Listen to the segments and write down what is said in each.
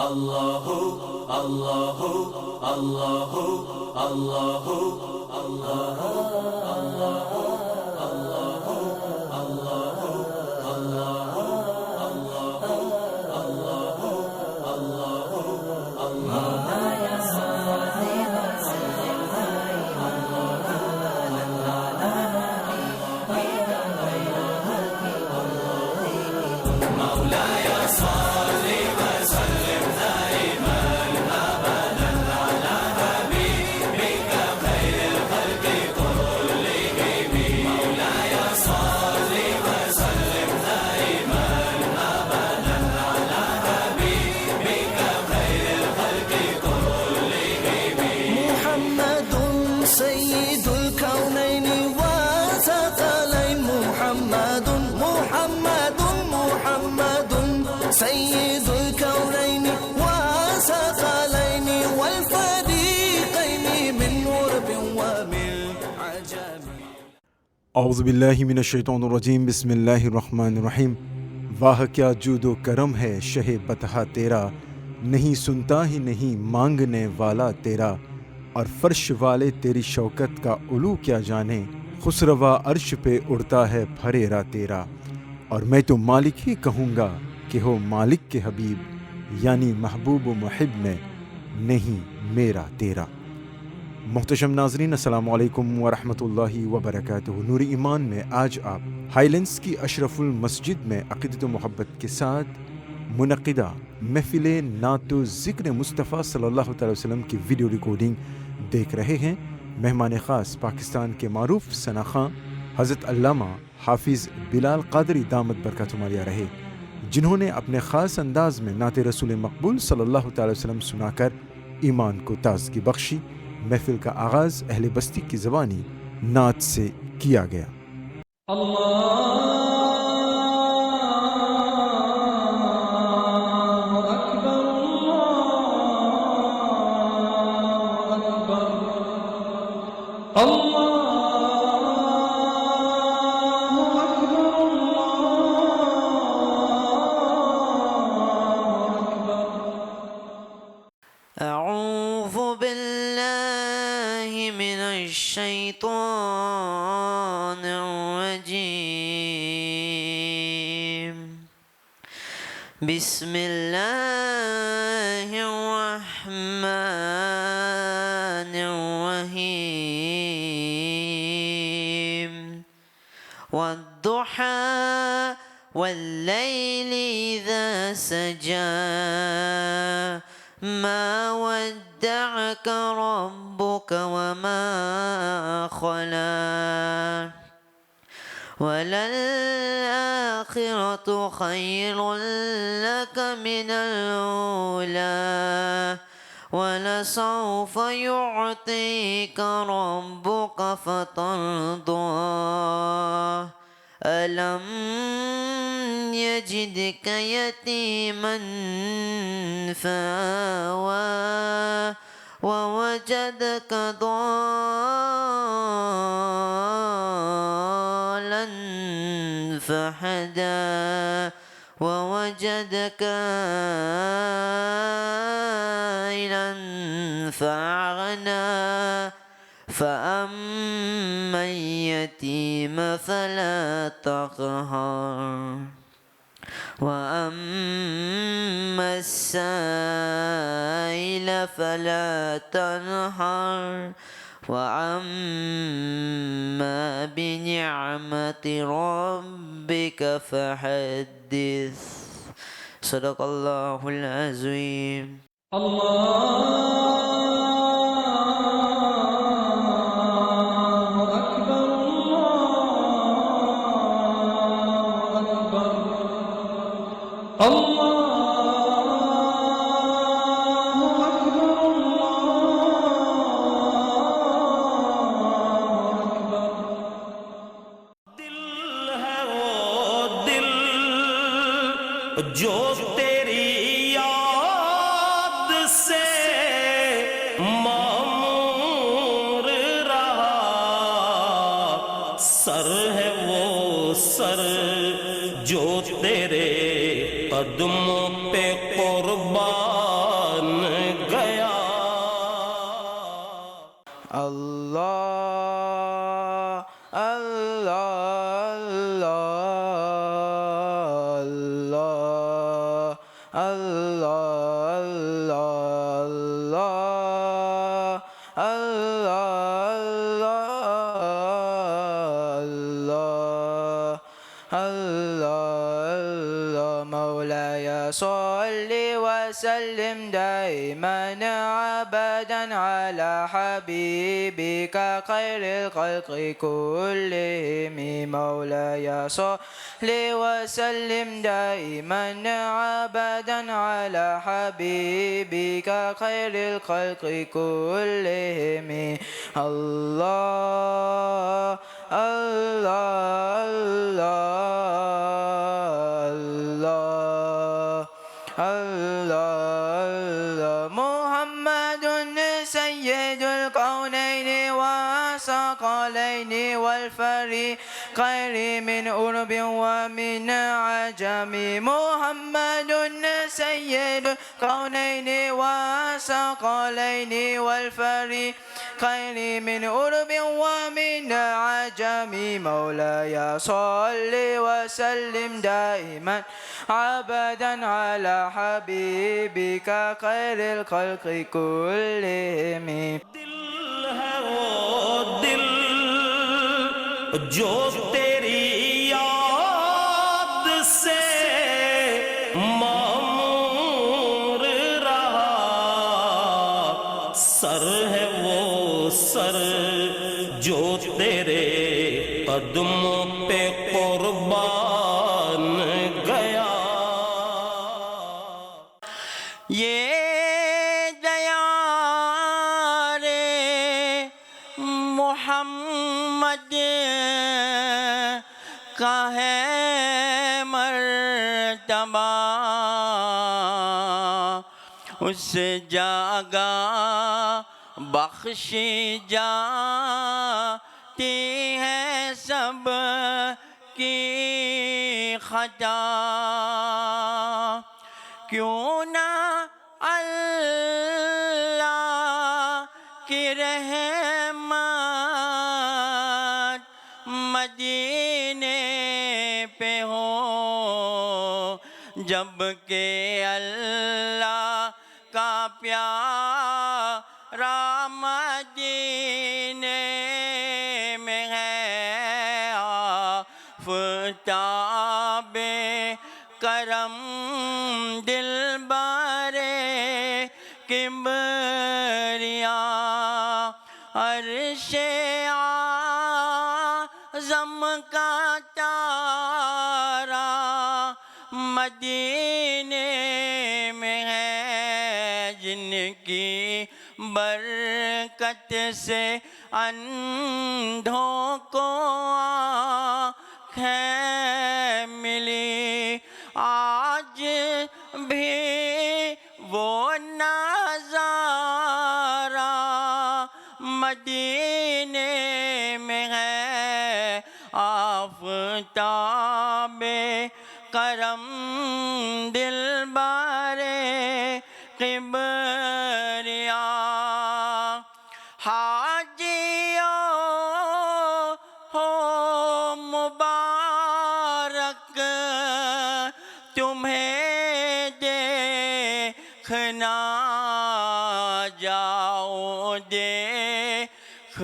اللہ اللہ اللہ اللہ اللہ سيد الكونين وثقلين والفريقين من غرب ومن عجم. اعوذ باللہ من الشیطان الرجیم. بسم اللہ الرحمن الرحیم. واہ کیا جود و کرم ہے شہ بطحہ تیرا، نہیں سنتا ہی نہیں مانگنے والا تیرا، اور فرش والے تیری شوکت کا علو کیا جانے، خسروا عرش پہ اڑتا ہے پھریرا تیرا. اور میں تو مالک ہی کہوں گا کہ ہو مالک کے حبیب، یعنی محبوب و محب میں، نہیں میرا تیرا. محتشم ناظرین، السلام علیکم ورحمۃ اللہ وبرکاتہ. نور ایمان میں آج آپ ہائیلینڈز کی اشرف المسجد میں عقیدت و محبت کے ساتھ منعقدہ محفل نعت و ذکر مصطفیٰ صلی اللہ تعالی وسلم کی ویڈیو ریکارڈنگ دیکھ رہے ہیں. مہمان خاص پاکستان کے معروف ثناخواں حضرت علامہ حافظ بلال قادری دامت برکاتہم عالیہ رہے، جنہوں نے اپنے خاص انداز میں نعت رسول مقبول صلی اللہ تعالی وسلم سنا کر ایمان کو تازگی بخشی. محفل کا آغاز اہل بستی کی زبانی نعت سے کیا گیا. أعوذ بالله من الشيطان الرجيم. بسم الله الرحمن الرحيم. والضحى والليل إذا سجى ما ودعك ربك وما خلا وللآخرة خير لك من الأولى ولسوف يعطيك ربك فترضى ألم يجدك يتيما فآوى ووجدك ضالا فهدى ووجدك عائلا فأغنى فأما اليتيم فلا تقهر وأما السائل فلا تنهر وأما بنعمة ربك فحدث. صدق الله العظيم. جو تیری یاد سے معمور رہا، سر ہے وہ سر جو تیرے قدموں پہ قربان مولاي صل وسلم دائما ابدا على حبيبك خير الخلق كلهم مولاي صل وسلم دائما ابدا على حبيبك خير الخلق كلهم الله الله الله محمد سيد الكونين والثقلين والفريقين من أرب ومن عجم محمد سيد الكونين والثقلين والفريقين من أرب ومن عجم مولاي صل وسلم دائما ابدا على حبيبك خير الخلق كلهم دل ہے وہ دل جو تیری یاد سے معمور رہا سر ہے وہ سر جو تیرے قدموں پہ قربان گیا یہ دیار محمد کا ہے مرتبہ اس جگہ بخشی جاتی ہے سب کی خطا کیوں نہ اللہ کی رحمت مدینے پہ ہو جب کہ اللہ کا پیارا مدینے میں ہے آفتاب کرم دل بارے کبریا عرش اعظم کا تارا مدینے میں ہے جن کی برکت سے اندھوں کو آنکھیں ملی آج بھی وہ نظارہ مدینے میں ہے آفتاب کرم دل بارے کبریا حاجیوں ہو مبارک تمہیں دیکھنا جاؤ دیکھ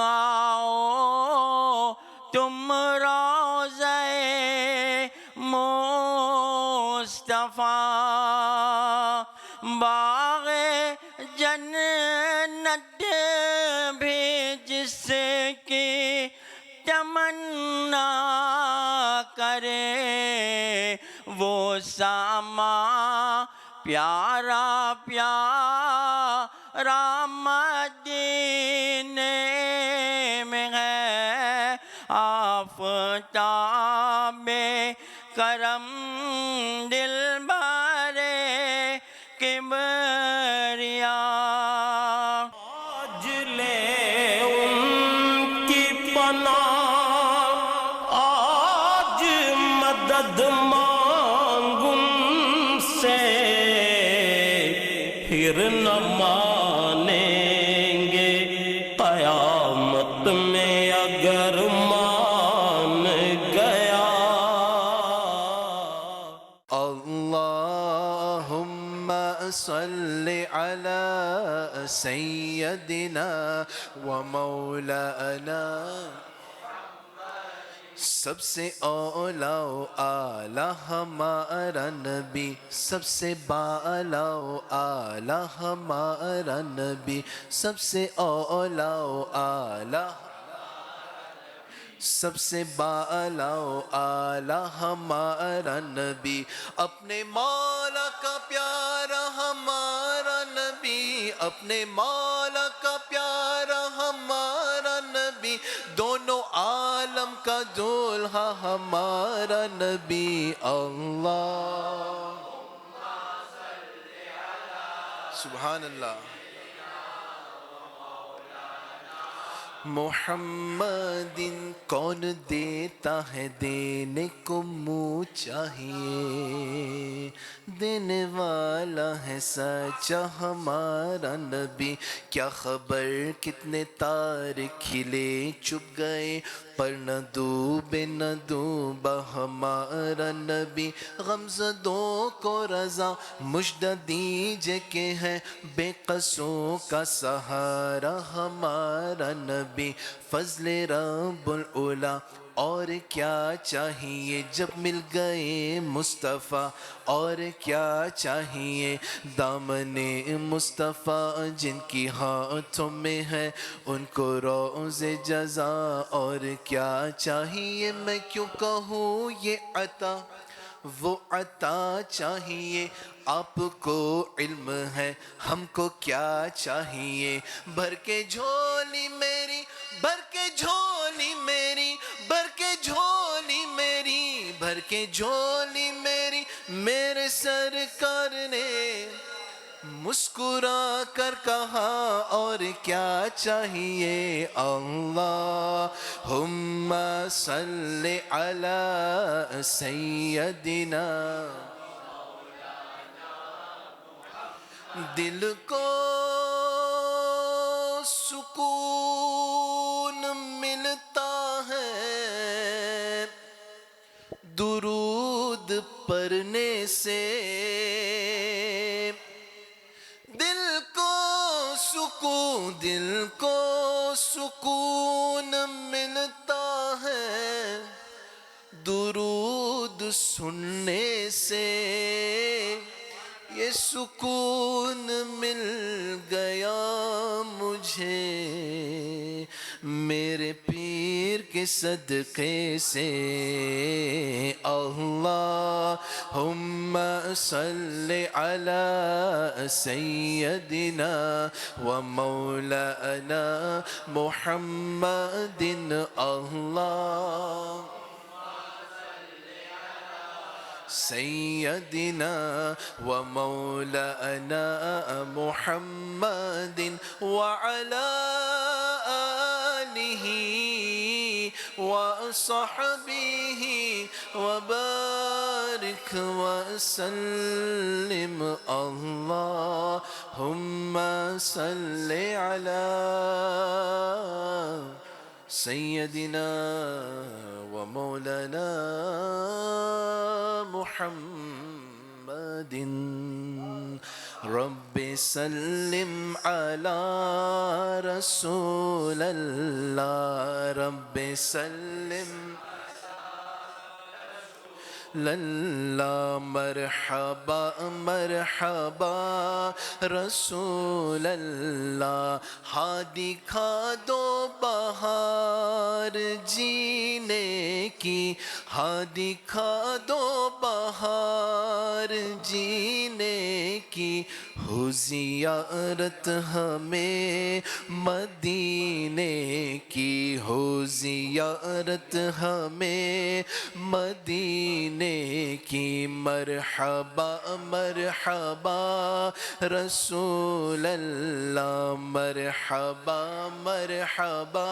آؤ تم روضہ مصطفیٰ باغ جنت بھی جس کی تمنا کرے وہ ساما پیارا پیارا مدینے میں ہے آفتاب کرم دل بارے کبریا آج لے ان کی پناہ آج مدد مانگ ان سے پھر نہ مانیں گے قیامت میں اگر مان گیا اللہم صل على سيدنا ومولانا سب سے اولا و اعلیٰ ہمارا نبی سب سے بالا و اعلیٰ ہمارا نبی سب سے اولا و اعلیٰ سب سے بالا و اعلیٰ ہمارا نبی اپنے مولا کا پیارا ہمارا نبی اپنے مولا کا پیارا ہمارا نبی دونوں عالم کا دولہا ہمارا نبی اللہ سبحان اللہ محمد کون دیتا ہے دینے کو منہ چاہیے دینے والا ہے سچا ہمارا نبی کیا خبر کتنے تارے کھلے چپ گئے پر نہ ڈوبے نہ ڈوبا ہمارا نبی غمزدوں کو رضا مژدہ دیجئے کہ ہے بے قصوں کا سہارا ہمارا نبی فضل رب العلا اور کیا چاہیے جب مل گئے مصطفیٰ اور کیا چاہیے دامن مصطفیٰ جن کی ہاتھوں میں ہے ان کو روز جزا اور کیا چاہیے میں کیوں کہوں یہ عطا وہ عطا چاہیے آپ کو علم ہے ہم کو کیا چاہیے بھر کے جھولی میری بھر کے جھولی میری بھر کے جھولی میری بھر کے جھولی میری میرے سرکار نے مسکرا کر کہا اور کیا چاہیے اللہم صل علی سیدنا دل کو سکون ملتا ہے درود پڑھنے سے دل کو سکون ملتا ہے درود سننے سے یہ سکون مل گیا مجھے میرے پیر کے صدقے سے اللہم صل علی سیدنا و مولانا محمد اللہ سیدنا و مولانا محمد وعلى آلہ وصحبہ وبارک وسلم اللہم صل علی سیدنا و مولانا محمد رب سلم علی رسول اللہ رب سلم للہ مرحبا مرحبا رسول اللہ ہاں دکھا دو بہار جینے کی ہاں دکھا دو بہار جینے کی ہو زیارت ہمیں مدینے کی ہو زیارت ہمیں مدینے کی مرحبا مرحبا رسول اللہ مرحبا مرحبا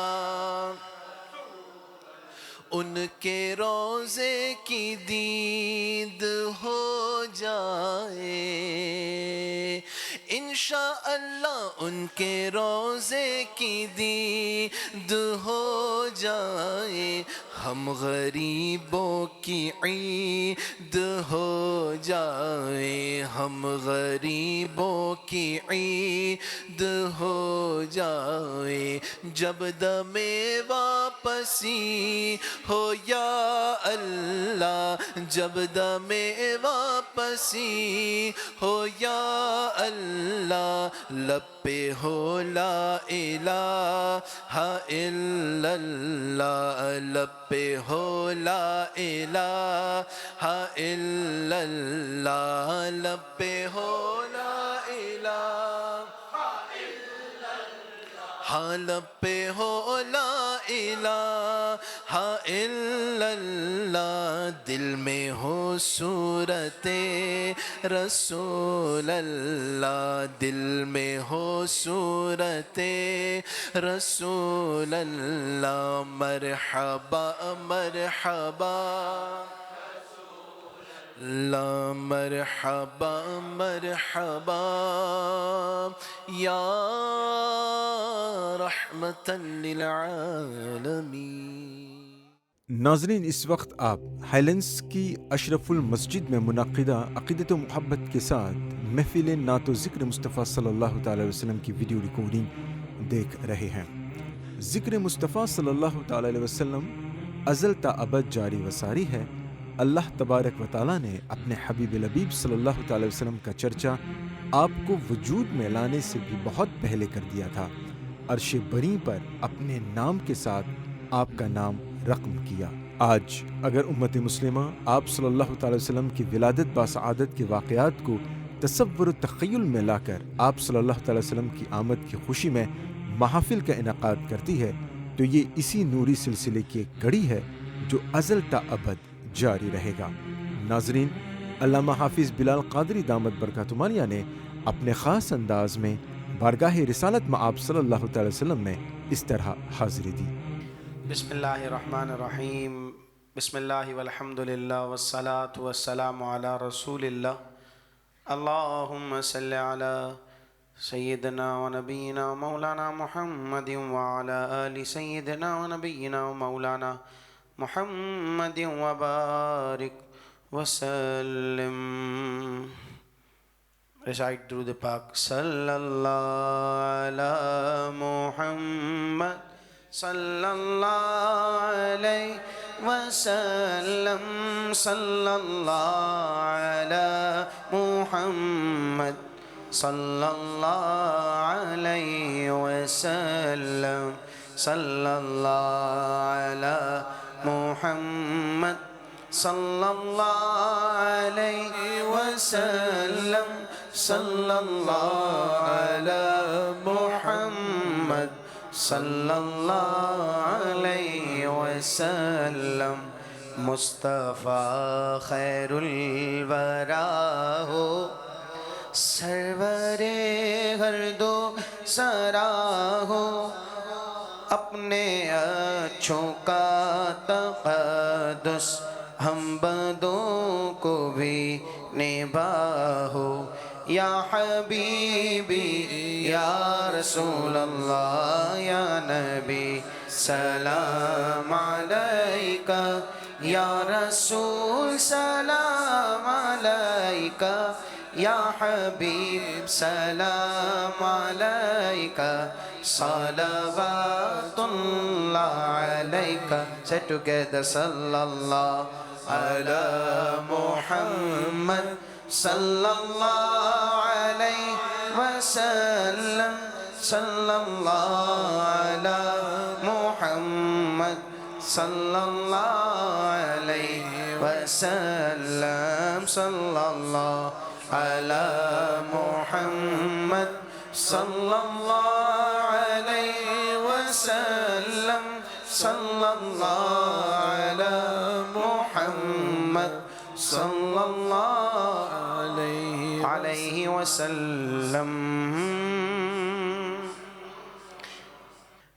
ان کے روضے کی دید ہو جائے انشاءاللہ ان کے روضے کی دید ہو جائے ہم غریبوں کی عید ہو جائیں، ہم غریبوں کی عید ہو جائیں، جب دم واپسی ہو یا اللہ، جب دم واپسی ہو یا اللہ، لب پہ ہو لا الہ الا اللہ، لب پہ ہو لا الہ الا اللہ، لب پہ ہو لا الہ، ہاں لب پہ ہو لا الہ الا اللہ، دل میں ہو صورت رسول اللہ، دل میں ہو صورت رسول اللہ، مرحبا مرحبا لا مرحبا مرحبا یا رحمتا للعالمین۔ ناظرین، اس وقت آپ ہائیلینڈز کی اشرف المسجد میں منعقدہ عقیدت و محبت کے ساتھ محفل نعت و ذکر مصطفیٰ صلی اللہ تعالی وسلم کی ویڈیو ریکارڈنگ دیکھ رہے ہیں۔ ذکر مصطفیٰ صلی اللہ تعالی علیہ وسلم ازل تا ابد جاری و ساری ہے۔ اللہ تبارک و تعالیٰ نے اپنے حبیب لبیب صلی اللہ تعالی وسلم کا چرچا آپ کو وجود میں لانے سے بھی بہت پہلے کر دیا تھا۔ عرش بری پر اپنے نام کے ساتھ آپ کا نام رقم کیا۔ آج اگر امت مسلمہ آپ صلی اللہ تعالی وسلم کی ولادت باسعادت کے واقعات کو تصور و تخیل میں لا کر آپ صلی اللہ تعالی وسلم کی آمد کی خوشی میں محافل کا انعقاد کرتی ہے، تو یہ اسی نوری سلسلے کی ایک کڑی ہے جو ازل تا ابد جاری رہے گا۔ ناظرین، علامہ حافظ بلال قادری دامت برکاتہ عالیہ نے اپنے خاص انداز میں بارگاہ رسالت میں آپ صلی اللہ تعالی وسلم میں اس طرح حاضری دی۔ بسم اللہ الرحمن الرحیم، بسم اللہ والحمد للہ والصلاة والسلام علی رسول اللہ، اللہم صلی علی سیدنا و نبینا مولانا محمد وعلی آل سیدنا و نبینا مولانا محمد وبارک وسلم۔ ریسائٹ درود پاک۔ صلی اللہ علی محمد صلی اللہ علیہ وسلم، صلی اللہ علی محمد صلی اللہ علیہ وسلم، صلی اللہ علی محمد صلی اللہ علیہ وسلم، صلی اللہ علی محمد صلی اللہ علیہ وسلم۔ مصطفیٰ خیر الورا ہو، سرور ہر دو سرا ہو، اپنے اچھوں کا تقدس ہم بدوں کو بھی نباہو، یا حبیبی یا رسول اللہ، یا نبی سلام علیکہ، یا رسول سلام علیکہ، یا حبیب سلام علیکہ، صلوات اللہ علیکہ۔ Say together صلی اللہ علی محمد صلی اللہ علیہ وسلم، صلی اللہ علی محمد صلی اللہ علیہ وسلم، صلی اللہ علی محمد صلی اللہ علیہ وسلم، صلی اللہ علی محمد صلی اللہ علیہ وسلم۔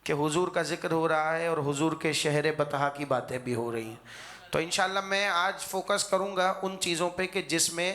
کہ حضور کا ذکر ہو رہا ہے اور حضور کے شہر بطحا کی باتیں بھی ہو رہی ہیں، تو انشاءاللہ میں آج فوکس کروں گا ان چیزوں پہ کہ جس میں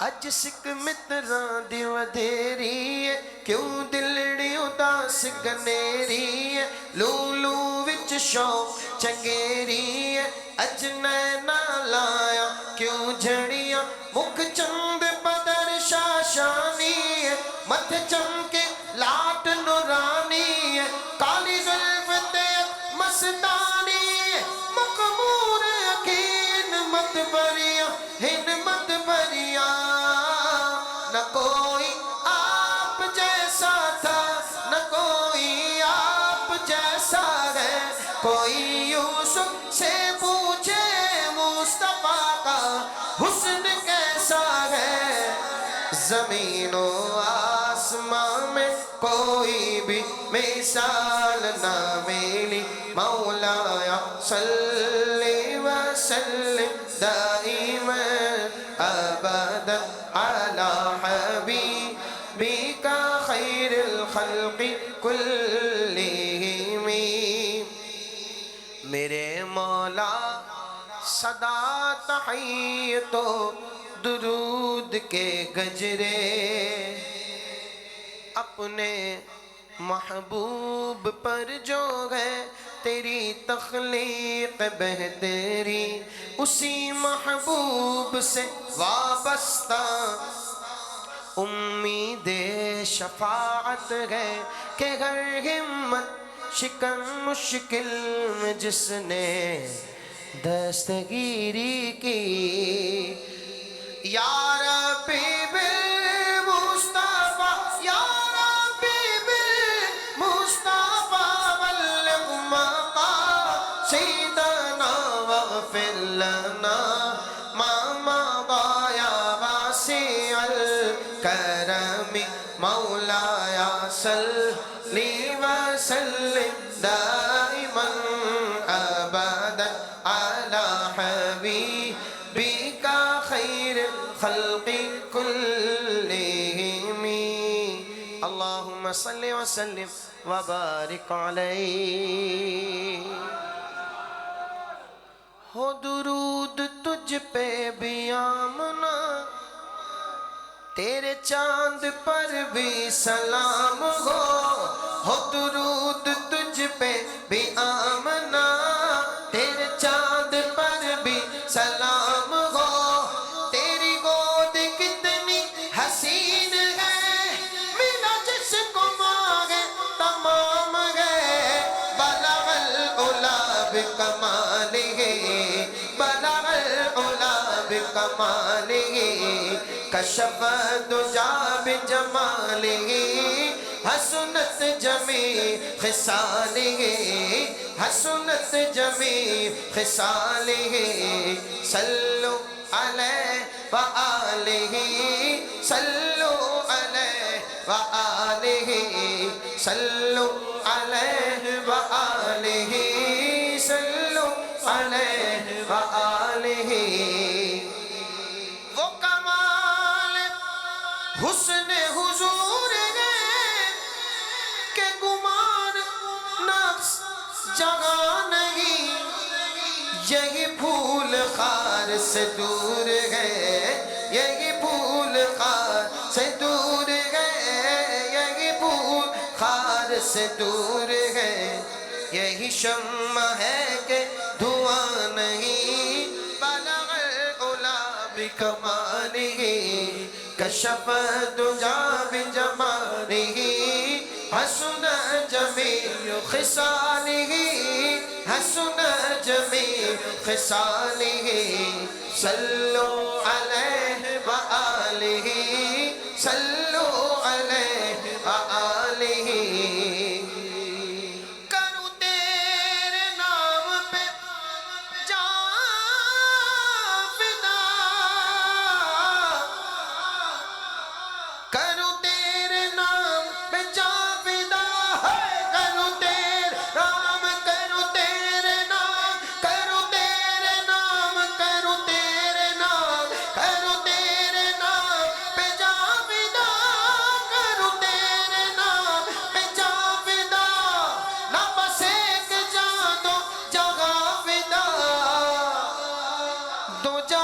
اج سکھ متراں دی ودھیری ہے کیوں دلڑی اداس گنیری ہے لولو وچ شوق چنگیری ہے اج نینا لایا کیوں جھڑیاں مکھ چند بدر شاشانی ہے متھ چمکے لاٹ نورانی ہے کالی زلف تے مستانی ہے مخمور یقین مت بریاں ہنمت بریاں نہ کوئی آپ جیسا تھا نہ کوئی آپ جیسا ہے کوئی یوسف سے پوچھے مصطفیٰ کا حسن کیسا ہے زمین و آسمان میں کوئی بھی مثال نہ ملی مولایا صلی وسلم دائما ابدا علی حبیبک خیر الخلق کلہم میرے مولا صدا تحیت و درود کے گجرے اپنے محبوب پر جو ہے تیری تخلیق بہتری اسی محبوب سے وابستہ امید شفاعت ہے کہ ہر ہمت شکن مشکل میں جس نے دستگیری کی یا ربی بالمصطفیٰ یا ربی بالمصطفیٰ بلغ مقاصدنا واغفر لنا ما مضى یا واسع الکرم مولایا صلی وسلم دائما ابدا علی حبیبک خیر الخلق کلہم اللہم صلی وسلم وبارک علیہ ہو درود تجھ پہ بھی آمنا تیرے چاند پر بھی سلام ہو درود تجھ پہ بھی آمنا تیرے چاند پر بھی سلام ہو تیری گود کتنی حسین ہے ملا جس کو مانگے تمام ہے بلغ العلا بکمالہ بلغ العلا بکمالہ کشف الدجى بجمالہ حسنت جمیع خصالہ حسنت جمیع خصالہ صلو علیہ وآلہ صلو علیہ وآلہ صلو علیہ وآلہ صلو علیہ وآلہ وہ کمال حسن حضور ہے کہ گمان نفس جگہ نہیں یہی پھول خار سے دور ہے یہی پھول خار سے دور ہے یہی پھول خار سے دور ہے یہی شمع ہے کہ دھواں نہیں بلغ العلا بکمالہ کشف الدجى بجمالہ حسن جمیع خصالہ حسن جمیع خصالہ صلو علیہ وآلہ صلو علیہ وآلہ کروں تیرے نام پہ جان فدا کروں تیرے نام پہ جان فدا کروں تیرے نام کروں تیرے نام کروں تیرے نام کروں تیرے نام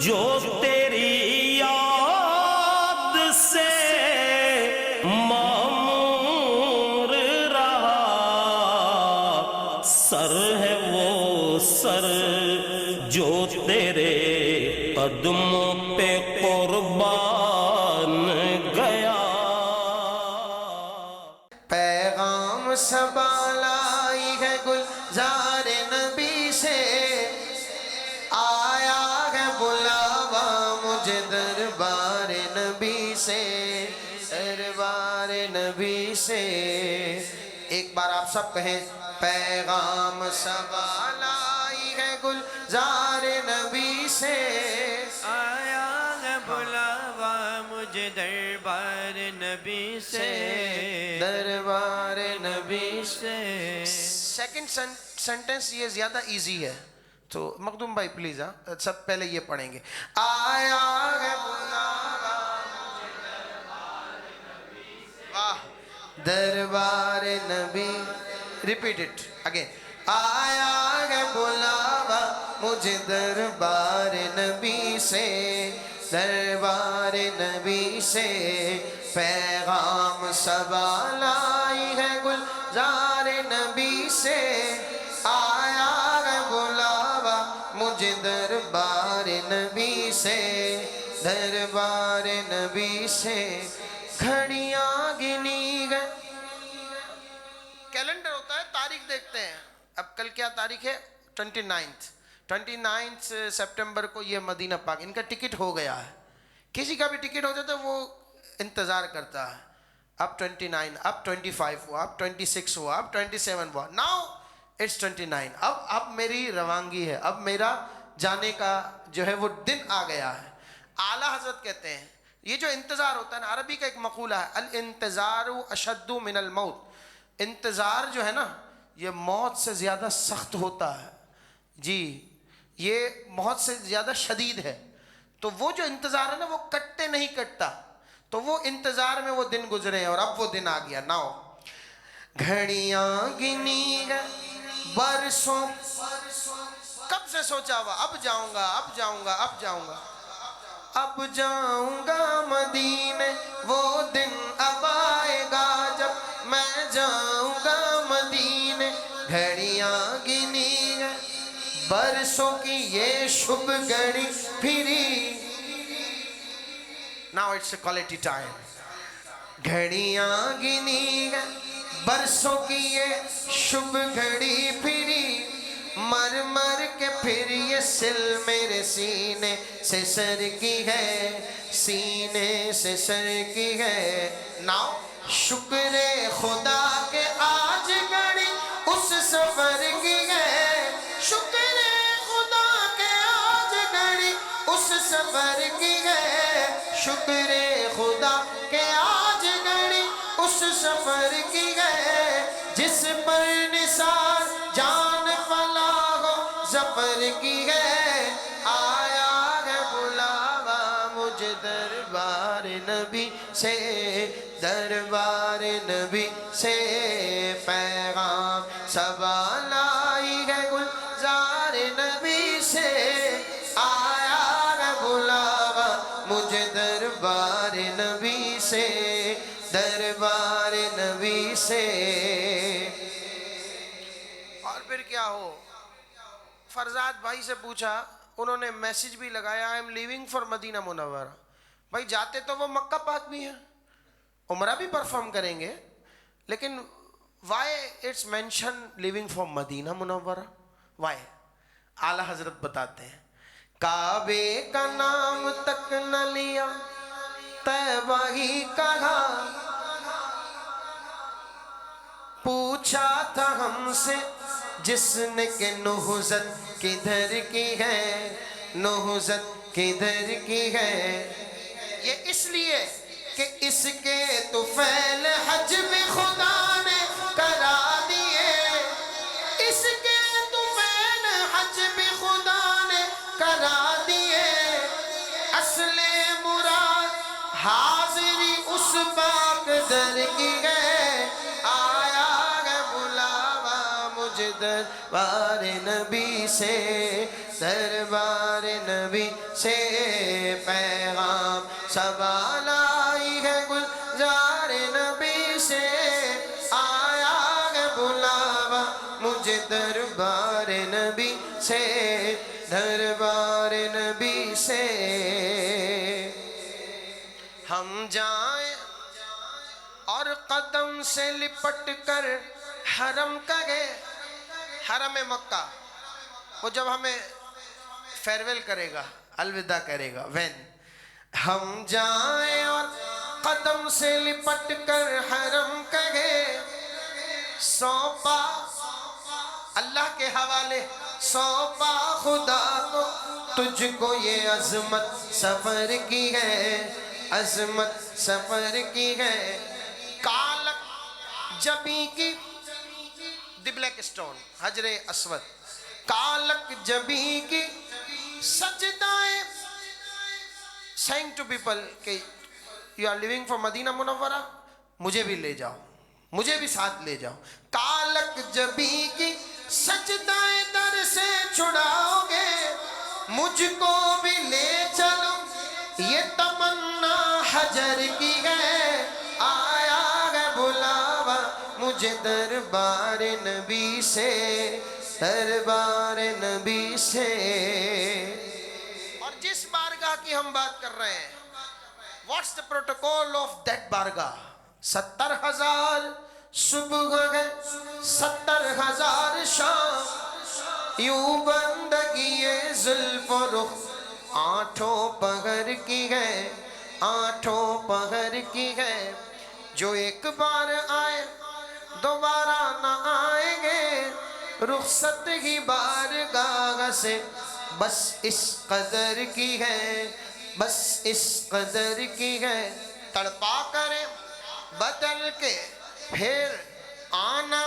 جو تیری یاد سے معمور رہا، سر ہے وہ سر جو تیرے قدموں پہ قربان گیا۔ پیغام صبا لائی ہے گلزار نبی سے، آیا ہے بلاوا مجھے دربار نبی سے، دربار نبی سے۔ ایک بار آپ سب کہیں، پیغام صبا لائی ہے گلزار نبی سے، آیا ہے بلاوا مجھے دربار نبی سے، دربار نبی سے۔ سیکنڈ سینٹنس یہ زیادہ ایزی ہے، تو مخدوم بھائی پلیز سب پہلے یہ پڑھیں گے، آیا ہے بلاوا مجھے دربار نبی سے، واہ، دربار نبی، ریپیٹ اٹ اگین، آیا ہے بلاوا مجھے دربار نبی سے، دربار نبی سے۔ پیغام صبا لائی ہے گلزار نبی سے، آیا ہے بلاوا مجھے دربار نبی سے، دربار نبی سے۔ گھڑیاں گنی گئے، کیلنڈر ہوتا ہے، تاریخ دیکھتے ہیں، اب کل کیا تاریخ ہے؟ 29 سپٹمبر کو یہ مدینہ پاک، ان کا ٹکٹ ہو گیا ہے۔ کسی کا بھی ٹکٹ ہو جاتا ہے وہ انتظار کرتا ہے، اب 29، اب 25 ہوا، اب 26 ہوا، اب 27 ہوا، ناؤ اٹس 29۔ اب میری روانگی ہے، اب میرا جانے کا جو ہے وہ دن آ گیا ہے۔ اعلیٰ حضرت کہتے ہیں یہ جو انتظار ہوتا ہے نا، عربی کا ایک مقولہ ہے، الانتظار اشد من الموت، انتظار جو ہے نا یہ موت سے زیادہ سخت ہوتا ہے، جی یہ موت سے زیادہ شدید ہے۔ تو وہ جو انتظار ہے نا وہ کٹتے نہیں کٹتا، تو وہ انتظار میں وہ دن گزرے ہیں اور اب وہ دن آ گیا۔ ناؤ گھڑیاں گنی گئے برسوں، کب سے سوچا ہوا اب جاؤں گا، اب جاؤں گا، اب جاؤں گا، اب جاؤں گا مدینے، وہ دن اب آئے گا جب میں جاؤں گا مدینے۔ گھڑیاں گنی گئے برسوں کی یہ شب گھڑی free, now it's a quality time۔ گھڑیاں گنی گئے برسوں کی یہ شب گھڑی پھری، مر مر کے پھر یہ سل میرے سینے سے سر کی ہے، سینے سے سر کی ہے۔ ناؤ شکر خدا کہ آج گھڑی اس سفر کی ہے، شکر خدا کہ آج گھڑی اس سفر کی ہے، شکر خدا کہ آج گھڑی اس سفر کی ہے، جس پر نثار جان فلاح و ظفر کی ہے۔ آیا ہے بلاوا مجھے دربار نبی سے، دربار نبی سے۔ پیغام صبا لائی ہے گلزار نبی سے، آیا ہے بلاوا مجھے دربار نبی سے، دربار نبی سے۔ اور پھر کیا ہو، فرزاد بھائی سے پوچھا، انہوں نے میسج بھی لگایا، I am living for Madinah منورہ۔ بھائی جاتے تو وہ مکہ پاک بھی ہیں، عمرہ بھی پرفارم کریں گے، لیکن why it's mention living for Madinah Munawwarah, why? اعلیٰ حضرت بتاتے ہیں، کعبے کا نام تک نہ لیا، طیبہ ہی کہا، پوچھا تھا ہم سے جس نے کہ نہضت کدھر کی ہے، نہضت کدھر کی ہے۔ یہ اس لیے کہ اس کے طفیل حج بھی خدا نے کرا دیے، اس کے طفیل حج بھی خدا نے کرا دیے، اصل مراد حاضری اس پاک در کی ہے۔ آیا ہے بلاوا مجھے دربار نبی سے، دربار نبی سے پیغام سوال آئی ہے گلزار نبی سے، آیا ہے بلاوا مجھے دربار نبی سے، دربار نبی سے۔ ہم جائیں اور قدم سے لپٹ کر حرم کا گئے، حرم مکہ، وہ جب ہمیں فیرویل کرے گا، الوداع کرے گا، وین ہم جائیں اور قدم سے لپٹ کر حرم کا گئے، سونپا اللہ کے حوالے، سونپا خدا کو تجھ کو یہ عظمت سفر کی ہے، عظمت سفر کی ہے۔ کالک جبی کی، دی بلیک اسٹون، حجر اسود، کالک جبی کی سجدائیں، سینگ ٹو پیپل کہ you are living for Madinah منورہ، مجھے بھی لے جاؤ، مجھے بھی ساتھ لے جاؤ۔ کالک جبی کی سجدائیں در سے چھڑاؤ گے، مجھ کو بھی لے چلو، یہ تمنا حجر کی ہے، آیا ہے بلاوا مجھے دربار نبی سے، دربار نبی سے۔ اور جس بارگاہ کی ہم بات کر رہے ہیں، what's the protocol of that بارگاہ؟ 70,000 صبح ہے، 70,000 شام، یوں بندگی زلف و رخ آٹھوں پہر کی ہے، آٹھوں پہر کی ہے۔ جو ایک بار آئے دوبارہ نہ آئیں گے، رخصت ہی بارگاہ سے بس اس قدر کی ہے، بس اس قدر کی ہے۔ تڑپا کریں بدل کے پھر آنا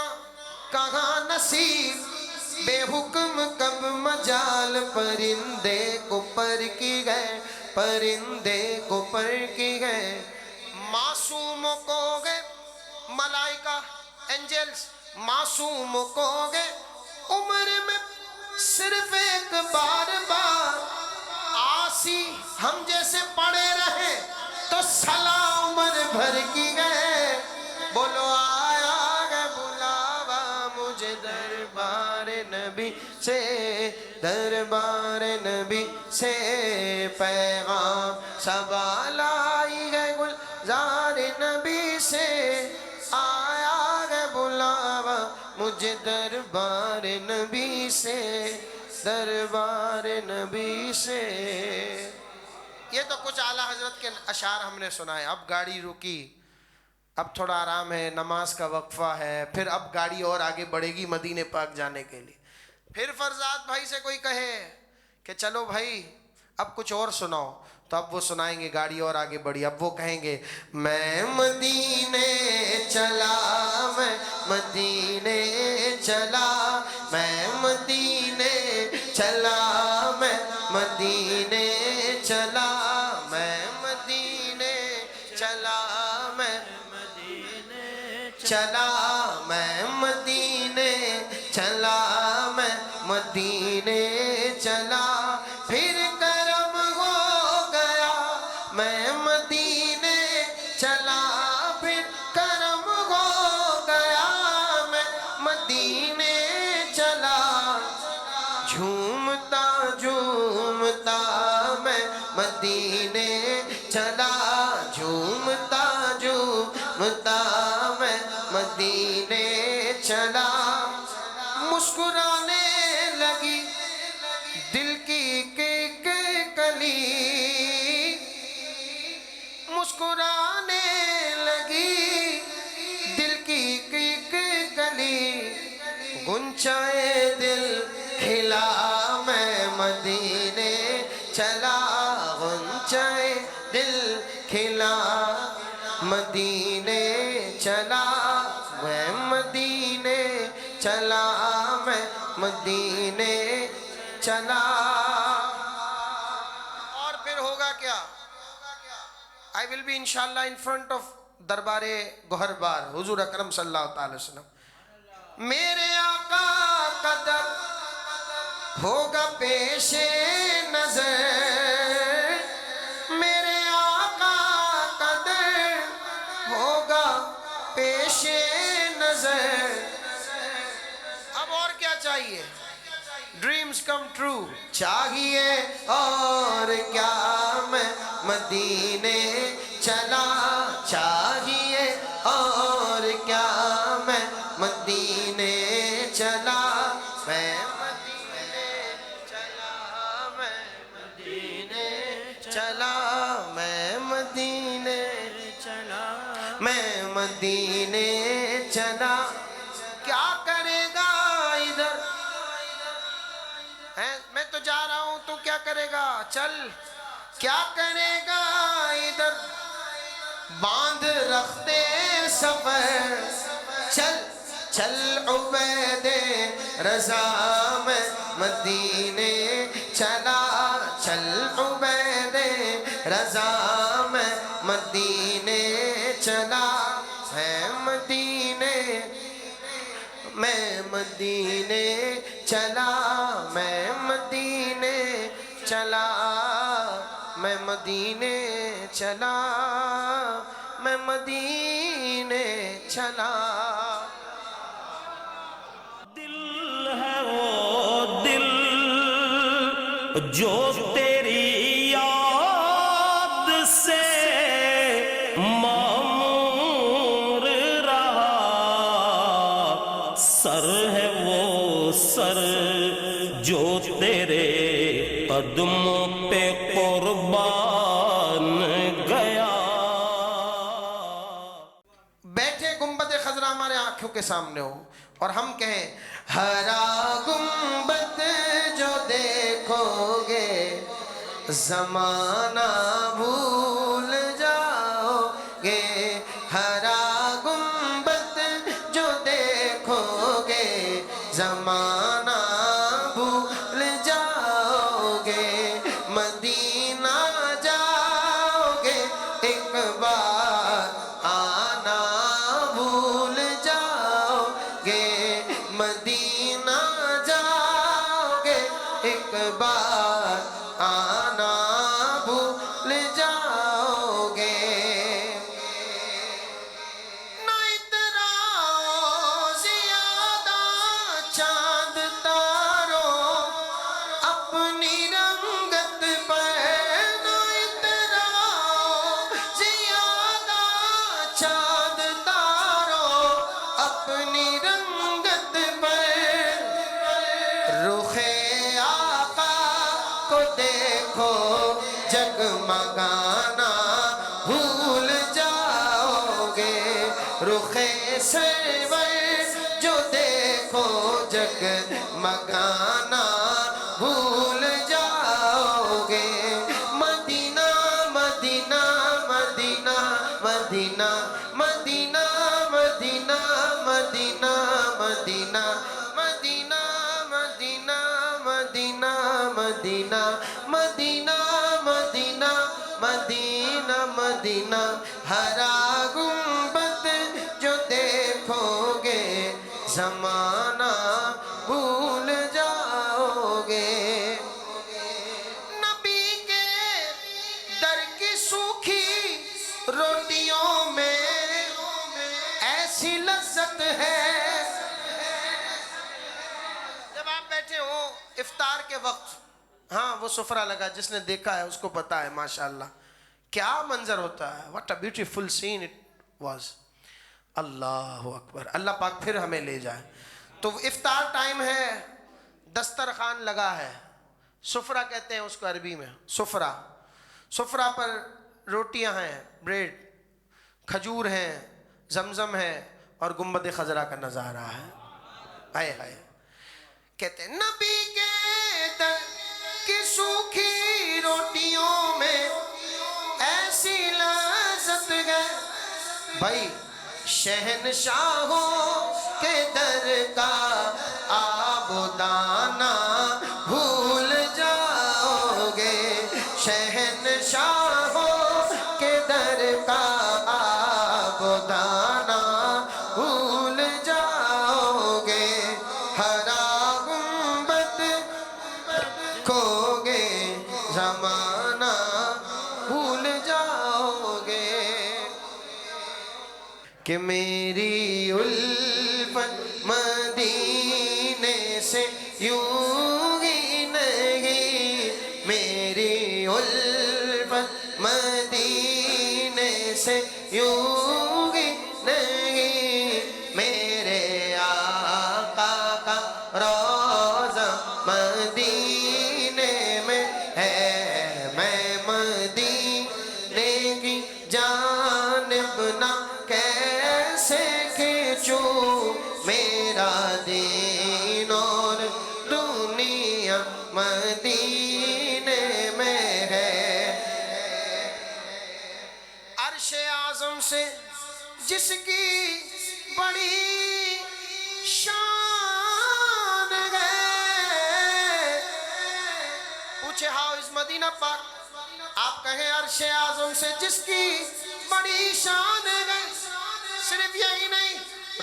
کہاں نصیب، بے حکم کب مجال پرندے کو پر کی گئے، پرندے کو پر کی گئے۔ معصوموں کو گئے ملائکہ، اینجلز، معصوموں کو گئے عمر میں صرف ایک بار بار، آسی ہم جیسے پڑے رہے تو صلاح عمر بھر کی گئے۔ بولو آیا گے بلاوا مجھے دربار نبی سے، دربار نبی سے پیغام سوال آئی ہے گلزار نبی سے، آیا ہے بلاوا مجھے دربار نبی سے، دربار نبی سے۔ یہ تو کچھ اعلیٰ حضرت کے اشعار ہم نے سنائے۔ اب گاڑی رکی، اب تھوڑا آرام ہے، نماز کا وقفہ ہے، پھر اب گاڑی اور آگے بڑھے گی مدینے پاک جانے کے لیے۔ پھر فرزاد بھائی سے کوئی کہے کہ چلو بھائی اب کچھ اور سناؤ، تو اب وہ سنائیں گے، گاڑی اور آگے بڑھی، اب وہ کہیں گے میں مدینے چلا، میں مدینے چلا، میں مدینے چلا، میں مدینے چلا، میں مدینے چلا، میں چلا، میں مدینے چلا، میں مدینے چلا، پھر کرم ہو گیا، میں مدینے چلا، پھر کرم ہو گیا، میں مدینے چلا، جھومتا جھومتا میں مدینے چلا، جھومتا جھومتا میں مدینے چلا، مسکرانے لگی دل کی کلی، مسکرانے لگی دل کی کلی، غنچۂ دل کھلا، میں مدینے چلا، غنچۂ دل کھلا، مدینے چلا، میں مدینے چلا، میں مدینے چلا۔ اور پھر ہوگا کیا؟ I will be inshallah in front of دربار گوہر بار حضور اکرم صلی اللہ علیہ وسلم۔ میرے آقا ہوگا پیش نظر میرے آقا کا در ہوگا پیش نظر. اب اور کیا چاہیے؟ ڈریمز کم ٹرو چاہیے اور کیا میں مدینے چلا چاہیے اور کیا میں مدینے چلا میں مدینے چلا میں مدینے چلا میں مدینے چلا میں مدینے چلا. کیا کرے گا ادھر میں تو جا رہا ہوں تو کیا کرے گا چل کیا کرے گا ادھر باندھ رکھتے سفر چل چل عبید رضا میں مدینے چلا چل عبید رضا میں مدینے چلا میں مدینے میں مدینے چلا میں مدینے چلا میں مدینے چلا میں مدینے چلا. دل ہے وہ دل جو تیری یاد سے معمور رہا. سر ہے وہ سر جو تیرے قدموں پہ قربان گیا. بیٹھے گنبد خضرا ہمارے آنکھوں کے سامنے ہو اور ہم کہیں ہرا گنبد جو دیکھو گے زمانہ بھول جاؤ گے. ہرا گنبد جو دیکھو گے زمانہ بھول جاؤ گے. مدینہ جاؤ گے ایک بار آنا بھول جاؤ گے. مدینہ جاؤ گے ایک بار آنا بھول جاؤ گے. نہ اتراؤ زیادہ چاند تاروں اپنی رنگت پر نہ اتراؤ زیادہ چاند تاروں اپنی رنگت پر. رخ آقا کو دیکھو جگمگانا بھول جاؤ گے. رخ سرور جو دیکھو جگمگانا بھول جاؤ گے. مدینہ مدینہ مدینہ مدینہ مدینہ مدینہ مدینہ مدینہ مدینہ مدینہ مدینہ مدینہ مدینہ مدینہ مدینہ مدینہ. ہرا گنبد جو دیکھو گے زمانہ بھول جاؤ گے. نبی کے در کی سوکھی روٹیوں میں ایسی لذت ہے. جب آپ بیٹھے ہو افطار کے وقت ہاں وہ سفرہ لگا جس نے دیکھا ہے اس کو پتا ہے ماشاءاللہ کیا منظر ہوتا ہے. what a beautiful scene it was. اللہ اکبر. اللہ پاک پھر ہمیں لے جائے. تو افطار ٹائم ہے دسترخوان لگا ہے سفرہ کہتے ہیں اس کو عربی میں سفرہ. سفرہ پر روٹیاں ہیں بریڈ کھجور ہیں زمزم ہے اور گنبد خضرا کا نظارہ ہے. ہائے ہائے. کہتے ہیں نبی کے در کی سوکھی روٹیوں میں ایسی لذت ہے. بھائی شہنشاہوں کے در کا آب و دانہ بھول جاؤ گے. شہنشاہوں کے در کا آب و دانہ بھول جاؤ گے. ہرا گنبد زمانہ بھول جاؤ گے کہ میری الفت مدینے سے یوں ہی نہیں، میری الفت مدینے سے یوں ہی نہیں، میرے آقا کا روضہ مدینے میں ہے، میں مدینے کی جانب نہ کیسے کھینچوں، میرا دین اور دنیا مدینے میں ہے۔ عرش اعظم سے جس کی بڑی شان ہے، پوچھے ہاؤ از مدینہ پاک، آپ کہیں عرش اعظم سے جس کی بڑی شان ہے، صرف یہی نہیں،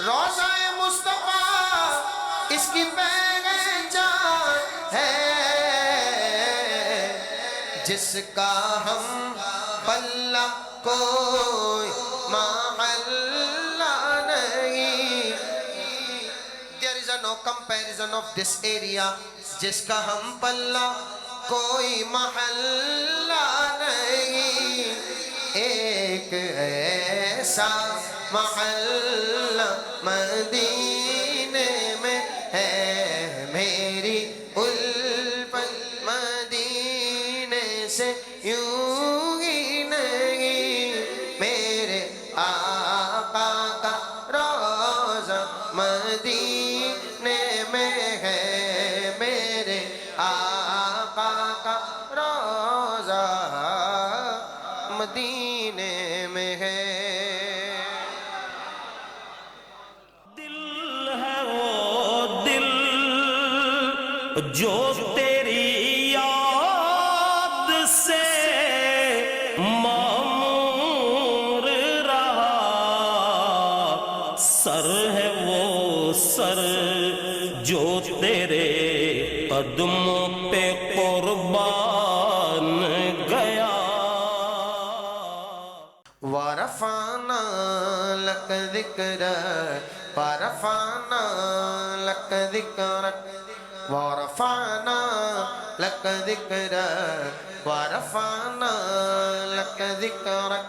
روضہ مصطفیٰ اس کی پہچان ہے، جس کا ہم پلہ کوئی محلہ نہیں، there is no comparison of this area، جس کا ہم پلہ کوئی محلہ نہیں، ایک ایسا محلہ مدینے میں ہے، میری الفت مدینے سے یوں ہی نہیں، میرے آقا کا روضہ مدینے میں ہے، میرے آقا کا روضہ مدینے میں ہے۔ دل ہے وہ دل جو تیری یاد سے معمور رہا، سر ہے وہ سر جو تیرے قدموں پہ قربان گیا۔ وَرَفَعْنَا لَكَ ذِكْرَكَ وَرَفَعْنَا لَكَ ذِكْرَكَ وَرَفَعْنَا لَكَ ذِكْرَكَ وَرَفَعْنَا لَكَ ذِكْرَكَ،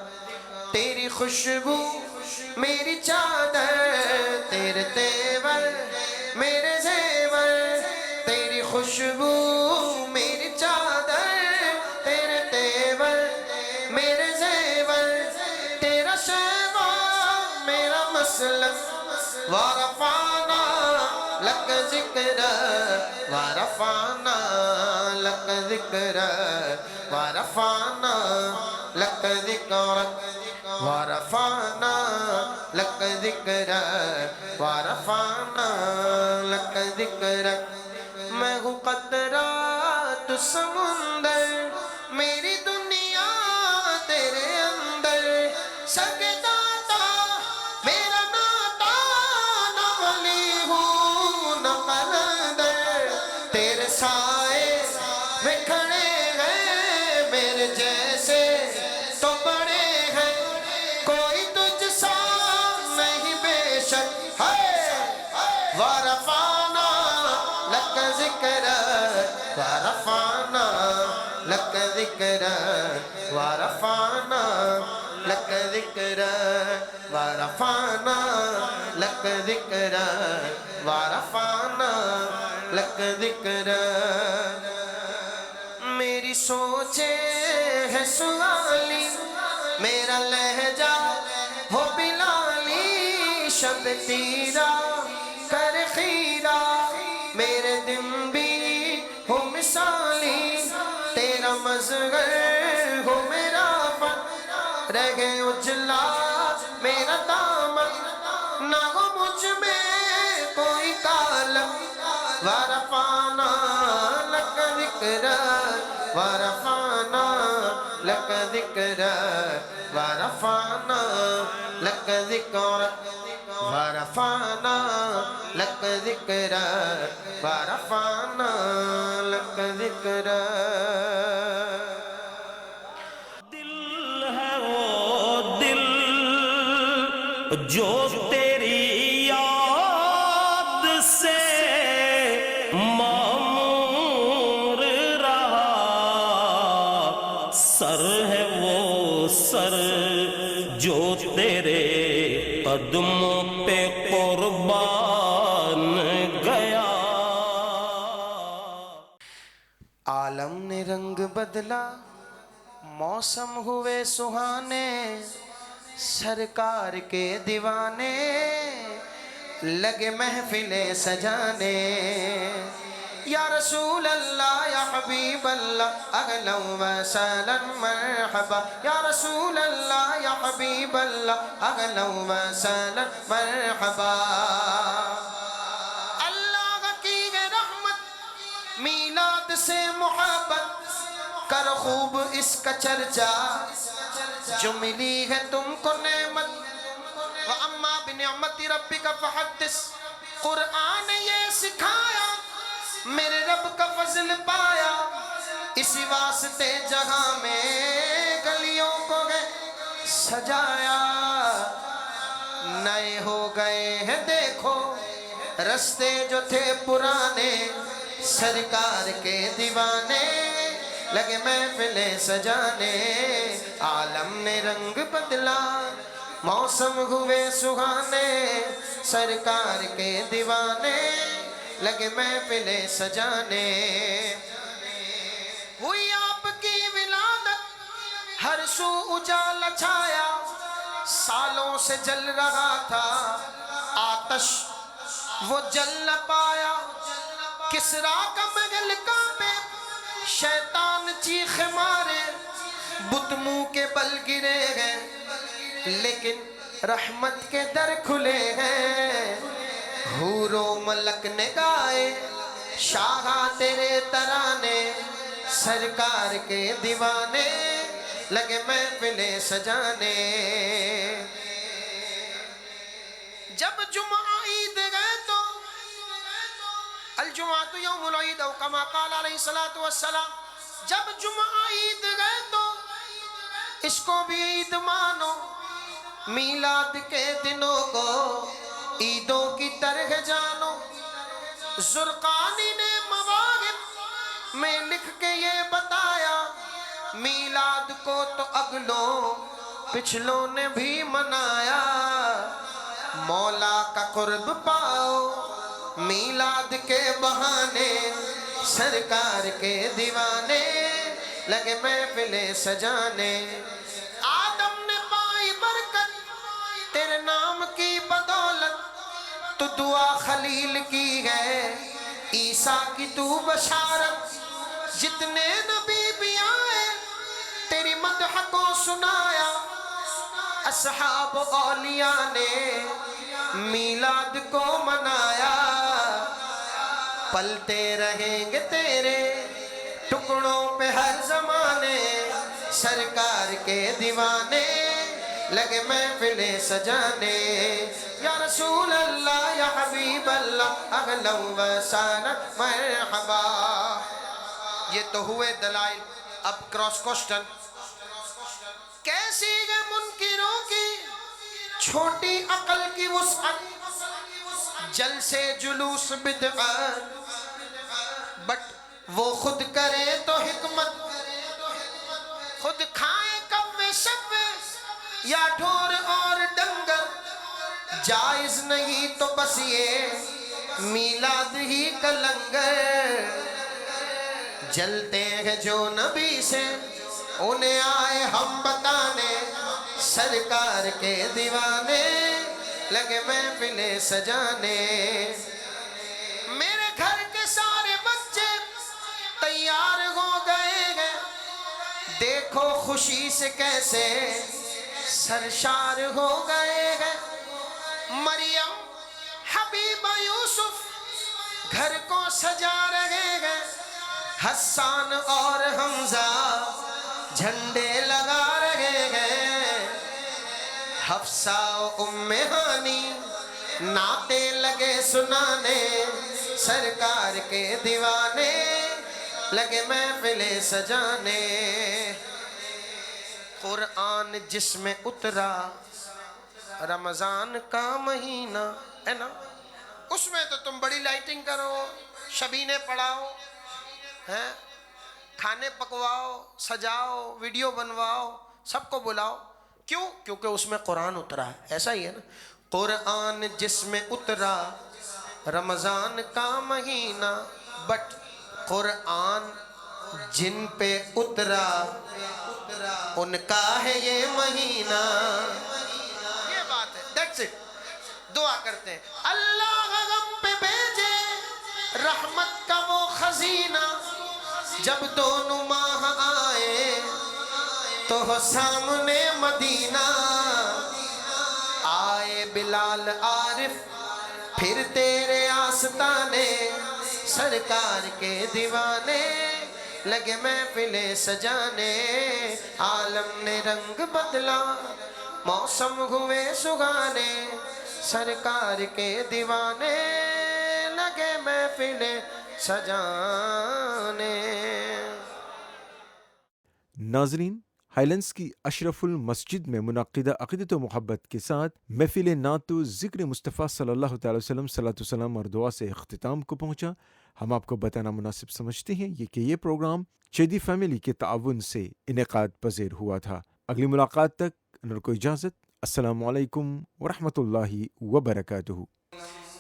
تیری خوشبو میری چادر، تیرے تیور میرے زیور، تیری خوشبو میری چادر، تیرے تیور میرے زیور، تیرا شیوا میرا مسلک، وَرَفَعْنَا لَكَ ذِكْرَكَ وَرَفَعْنَا لَكَ ذِكْرَكَ وَرَفَعْنَا لَكَ ذِكْرَكَ وَرَفَعْنَا لَكَ ذِكْرَكَ وَرَفَعْنَا لَكَ ذِكْرَكَ، میں ہوں قطرہ تو سمندر، میری دنیا تیرے اندر، سجداتا میرا ناتا، نہ ولی ہوں نہ قلندر، تیرے سائے میں کھڑے ہیں میرے جیسے تو بڑے ہیں، کوئی تجھ سا نہیں بے شک ہے، وَرَفَعْنَا لَكَ ذِكْرَكَ وَرَفَعْنَا لَكَ ذِكْرَكَ وَرَفَعْنَا لَكَ ذِكْرَكَ وَرَفَعْنَا لَكَ ذِكْرَكَ وَرَفَعْنَا لَكَ ذِكْرَكَ، میری سوچے ہے سوالی، میرا لہجہ ہو بلالی، شب تیرا کر خیرہ، میرے دن بھی ہو مثالی، تیرا مظہر ہو میرا فن، رہے اجلا میرا دامن، نہ ہو مجھ میں کوئی کالم، وَرَفَعْنَا لَكَ ذِكْرَكَ وَرَفَعْنَا لَكَ ذِكْرَكَ وَرَفَعْنَا لَكَ ذِكْرَكَ وَرَفَعْنَا لَكَ ذِكْرَكَ وَرَفَعْنَا لَكَ ذِكْرَكَ۔ سر ہے وہ سر جو تیرے قدموں پہ قربان گیا. عالم نے رنگ بدلا موسم ہوئے سہانے سرکار کے دیوانے لگے محفلیں سجانے. یا رسول اللہ یا حبیب اللہ اہلا و سہلا مرحبا. یا رسول اللہ یا حبیب اللہ اہلا و سہلا مرحبا. اللہ کی رحمت میلاد سے محبت کر خوب اس کا چرچا جو ملی ہے تم کو نعمت. وَأَمَّا بِنِعْمَتِ رَبِّكَ فَحَدِّثْ قرآن نے یہ سکھایا میرے رب کا فضل پایا اسی واسطے جہاں میں گلیوں کو گئے سجایا. نئے ہو گئے ہیں دیکھو رستے جو تھے پرانے سرکار کے دیوانے لگے محفلیں سجانے. عالم نے رنگ بدلا موسم ہوئے سہانے سرکار کے دیوانے لگے محفلیں سجانے. ہوئی آپ کی ولادت ہر سو اجالا چھایا سالوں سے جل رہا تھا آتش وہ جل نہ پایا. کسرا کا محل کانپے شیطان چیخ مارے بت منہ کے بل گرے ہیں لیکن رحمت کے در کھلے ہیں. حور و ملک نے گائے شاہ تیرے ترانے سرکار کے دیوانے لگے محفلیں سجانے. جب جمعہ عید گئے تو الجمعۃ یوم العید او کما قال علیہ الصلوۃ والسلام. جب جمعہ عید گئے تو اس کو بھی عید مانو میلاد کے دنوں کو عیدوں کی طرح جانو. زرقانی نے مواہب میں لکھ کے یہ بتایا میلاد کو تو اگلوں پچھلوں نے بھی منایا. مولا کا قرب پاؤ میلاد کے بہانے سرکار کے دیوانے لگے محفلیں سجانے. آدم نے پائی برکت تیرے نام کی بدولت تو دعا خلیل کی ہے عیسیٰ کی تو بشارت. جتنے نبی بھی آئے تیری مدح کو سنایا اصحاب اولیاء نے میلاد کو منایا. پلتے رہیں گے تیرے ٹکڑوں پہ ہر زمانے سرکار کے دیوانے لگے محفلیں سجانے. یا رسول اللہ یا حبیب اللہ اہلا و سہلا مرحبا. یہ تو ہوئے دلائل. اب کراس کوسچن کیسی ہے منکروں کی چھوٹی عقل کی وسعت جلسے جلوس بدعت بٹ وہ خود کرے تو حکمت. خود کھائے کبے شبے یا ڈھور اور ڈنگر جائز نہیں تو بس یہ میلاد ہی کا لنگر. جلتے ہیں جو نبی سے انہیں آئے ہم بتانے سرکار کے دیوانے لگے محفلیں سجانے. میرے گھر کے سارے بچے تیار ہو گئے ہیں دیکھو خوشی سے کیسے سرشار ہو گئے ہیں. مریم حبیبہ یوسف گھر کو سجا رہے ہیں حسان اور حمزہ جھنڈے لگا رہے ہیں. حفصہ و ام ہانی نعتیں لگے سنانے سرکار کے دیوانے لگے محفلیں سجانے. قرآن جس میں اترا رمضان کا مہینہ ہے نا اس میں تو تم بڑی لائٹنگ کرو شبینے پڑھاؤ ہیں کھانے پکواؤ، سجاؤ، ویڈیو بنواؤ، سب کو بلاؤ. کیوں؟ کیونکہ اس میں قرآن اترا ہے. ایسا ہی ہے نا. قرآن جس میں اترا رمضان کا مہینہ، بٹ قرآن جن پہ اترا ان کا ہے یہ مہینہ. یہ بات ہے. That's it. دعا کرتے ہیں اللہ غم پہ بھیجے رحمت کا وہ خزینہ. جب دونوں ماہ آئے تو ہو سامنے مدینہ. آئے بلال عارف پھر تیرے آستانے، سرکار کے دیوانے لگے محفلیں سجانے. عالم نے رنگ بدلا، موسم ہوئے سگانے، سرکار کے دیوانے لگے محفلیں سجانے. ناظرین، ہائیلینڈز کی اشرف المسجد میں منعقدہ عقیدت و محبت کے ساتھ محفل نعت و ذکر مصطفیٰ صلی اللہ تعالی وسلم صلاۃ وسلام اور دعا سے اختتام کو پہنچا. ہم آپ کو بتانا مناسب سمجھتے ہیں کہ یہ پروگرام چیدی فیملی کے تعاون سے انعقاد پذیر ہوا تھا. اگلی ملاقات تک انہوں کو اجازت. السلام علیکم ورحمۃ اللہ وبرکاتہ.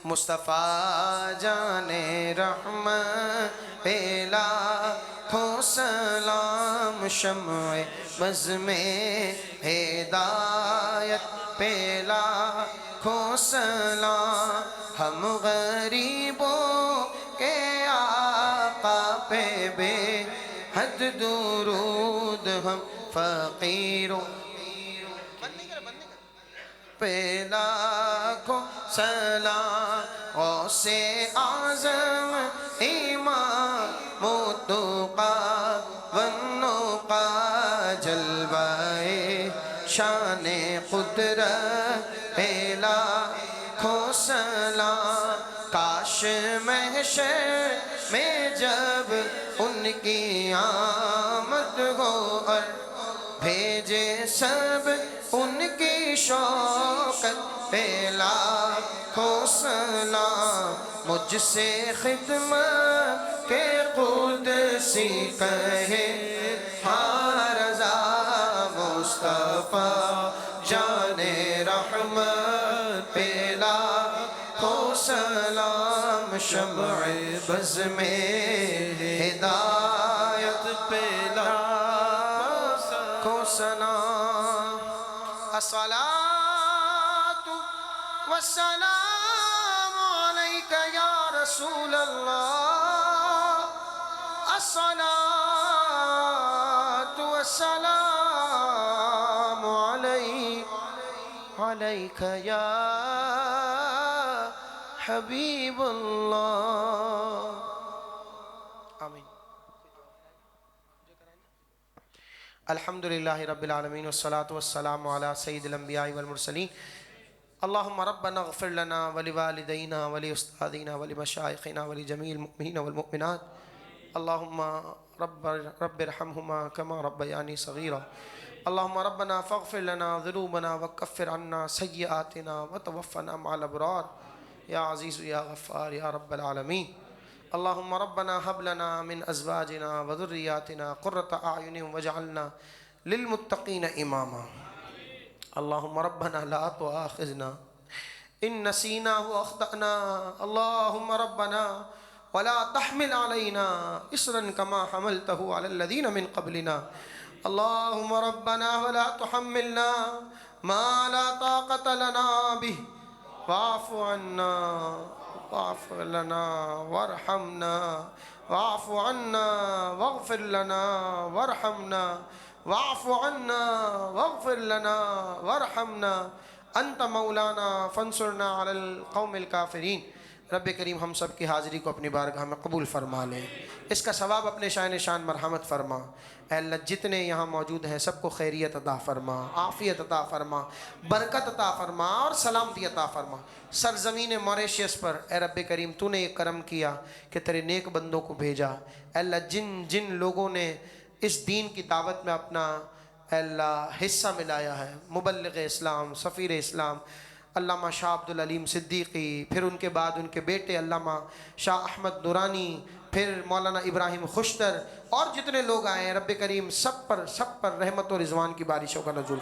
مصطفیٰ جان رحمت پیلا کھو سلام، شمع بز میں ہدایت پیلا کھو سلام. ہم غریبوں کے آقا پہ بے حد درود، ہم فقیروں پہ لاکھوں سلام. غوث اعظم امام متقا والنقا، جلوہ شان قدرت پہ لاکھوں سلام. کاش محشر میں جب ان کی آمد ہو اور بھیجے سب ان کی شوقت پہ لاکھوں سلام. مجھ سے خدمت کے قدسی کہے ہاں رضا مصطفیٰ جان رحمت پہ لاکھوں سلام. شمع بز میں ہدایت پہ لاکھوں سلام. الصلاة والسلام عليك يا رسول الله. الصلاة والسلام عليك يا حبيب الله. آمين. الحمدللہ رب العالمین والصلاة والسلام علی سید الانبیاء والمرسلین. اللہم ربنا اغفر لنا ولوالدینا ولأستاذنا ولمشائخنا ولجمیع المؤمنین والمؤمنات. اللہم رب ارحمہما کما ربیانی صغیرا. اللہم ربنا فاغفر لنا ذنوبنا وکفر عنا سیئاتنا وتوفنا مع الابرار. یا عزیز یا غفار یا رب العالمین. اللہم ربنا حب لنا من ازواجنا وذریاتنا قرۃ اعین واجعلنا للمتقین اماما. اللہم ربنا لا تؤاخذنا ان نسینا واخطأنا. اللہم ربنا ولا تحمل علینا اصرا کما حملتہ علی الذین من قبلنا. اللہم ربنا ولا تحملنا ما لا طاقۃ لنا به واعف عنا واعف لنا وارحمنا واعف عنا واغفر لنا وارحمنا واعف عنا واغفر لنا وارحمنا انت مولانا فانصرنا علی القوم الکافرین. رب کریم ہم سب کی حاضری کو اپنی بارگاہ میں قبول فرما لے. اس کا ثواب اپنے شان شان مرحمت فرما. اے اللہ جتنے یہاں موجود ہیں سب کو خیریت عطا فرما، عافیت عطا فرما، برکت عطا فرما اور سلامتی عطا فرما. سرزمین موریشیس پر اے رب کریم تو نے یہ کرم کیا کہ تیرے نیک بندوں کو بھیجا. اے اللہ جن جن لوگوں نے اس دین کی دعوت میں اپنا اے اللہ حصہ ملایا ہے، مبلغ اسلام، سفیر اسلام علامہ شاہ عبدالعلیم صدیقی، پھر ان کے بعد ان کے بیٹے علامہ شاہ احمد نورانی، پھر مولانا ابراہیم خوشتر اور جتنے لوگ آئے ہیں رب کریم سب پر رحمت و رضوان کی بارشوں کا نزول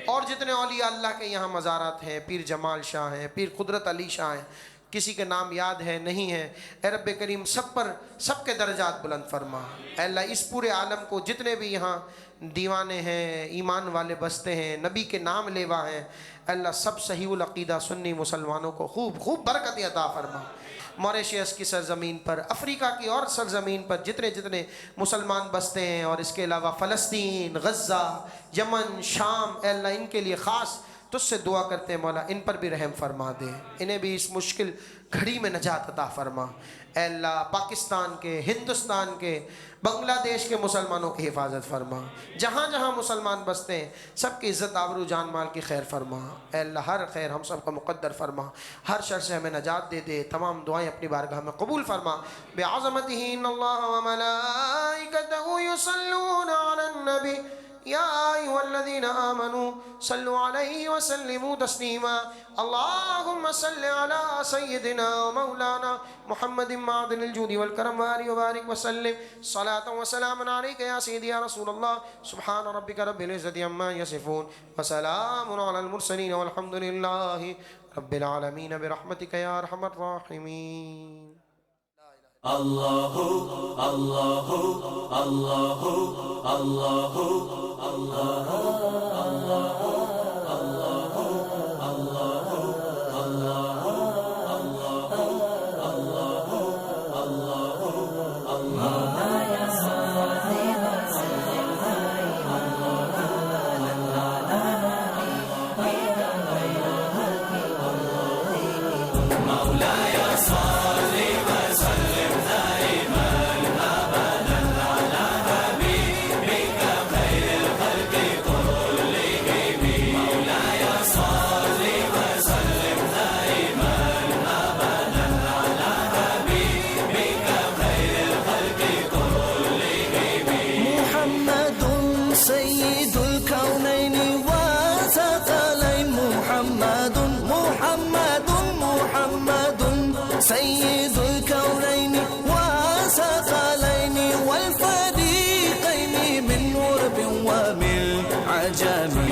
اور جتنے اولیاء اللہ کے یہاں مزارات ہیں، پیر جمال شاہ ہیں، پیر قدرت علی شاہ ہیں، کسی کے نام یاد ہے نہیں ہے، اے رب کریم سب کے درجات بلند فرما۔ اے اللہ اس پورے عالم کو جتنے بھی یہاں دیوانے ہیں، ایمان والے بستے ہیں، نبی کے نام لیوا ہیں، اے اللہ سب صحیح العقیدہ سنی مسلمانوں کو خوب برکت عطا فرما۔ موریشیس کی سرزمین پر، افریقہ کی اور سرزمین پر جتنے مسلمان بستے ہیں، اور اس کے علاوہ فلسطین، غزہ، یمن، شام، اے اللہ ان کے لیے خاص تجھ سے دعا کرتے ہیں مولا ان پر بھی رحم فرما دے، انہیں بھی اس مشکل گھڑی میں نجات عطا فرما۔ اے اللہ پاکستان کے، ہندوستان کے، بنگلہ دیش کے مسلمانوں کی حفاظت فرما، جہاں جہاں مسلمان بستے ہیں سب کی عزت آبرو جان مال کی خیر فرما۔ اے اللہ ہر خیر ہم سب کا مقدر فرما، ہر شر سے ہمیں نجات دے دے، تمام دعائیں اپنی بارگاہ میں قبول فرما۔ بعظمتہ ان اللہ وملائکتہ یصلون علی النبی یا ایھا الذین آمنوا صلوا علیہ وسلموا تسلیما۔ اللہم صل علی سیدنا ومولانا محمد معدن الجود والکرم وآلہ وبارک وسلم صلاۃ وسلام علیک یا سیدی یا رسول اللہ۔ سبحان ربک رب العزۃ عما یصفون وسلام علی المرسلین والحمد للہ رب العالمین برحمتک یا ارحم الراحمین۔ اللہ اللہ اللہ اللہ سيد الكونين وثقلين والفريقين من غرب ومن عجم